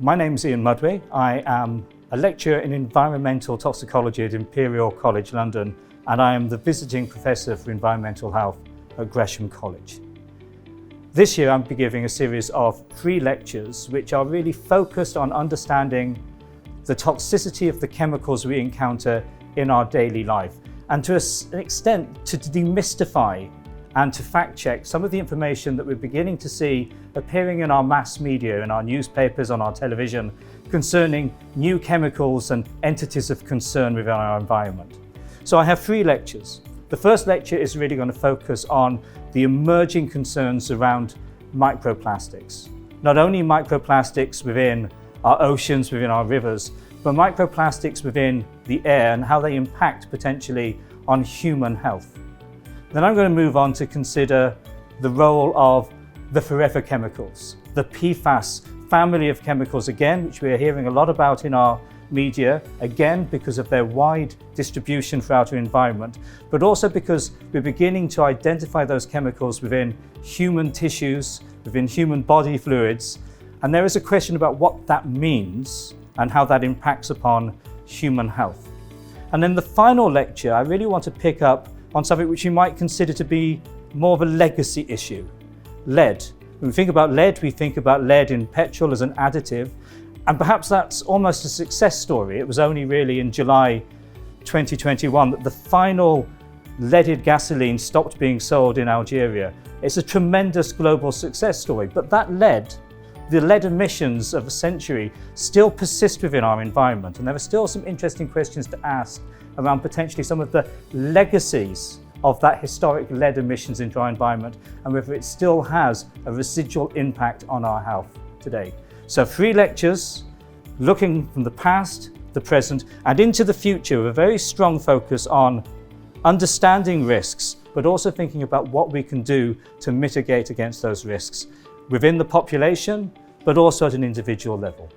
My name is Ian Mudway. I am a lecturer in environmental toxicology at Imperial College London, and I am the visiting professor for environmental health at Gresham College. This year I'll be giving a series of 3 lectures which are really focused on understanding the toxicity of the chemicals we encounter in our daily life, and to an extent to demystify and to fact check some of the information that we're beginning to see appearing in our mass media, in our newspapers, on our television, concerning new chemicals and entities of concern within our environment. So I have 3 lectures. The first lecture is really going to focus on the emerging concerns around microplastics. Not only microplastics within our oceans, within our rivers, but microplastics within the air and how they impact potentially on human health. Then I'm going to move on to consider the role of the forever chemicals, the PFAS family of chemicals, again, which we are hearing a lot about in our media, again because of their wide distribution throughout our environment, but also because we're beginning to identify those chemicals within human tissues, within human body fluids, and there is a question about what that means and how that impacts upon human health. And then the final lecture, I really want to pick up on something which you might consider to be more of a legacy issue: lead. When we think about lead, we think about lead in petrol as an additive, and perhaps that's almost a success story. It was only really in July 2021 that the final leaded gasoline stopped being sold in Algeria. It's a tremendous global success story, but that lead, the lead emissions of a century, still persist within our environment, and there are still some interesting questions to ask around potentially some of the legacies of that historic lead emissions into our environment and whether it still has a residual impact on our health today. So 3 lectures looking from the past, the present and into the future with a very strong focus on understanding risks, but also thinking about what we can do to mitigate against those risks within the population, but also at an individual level.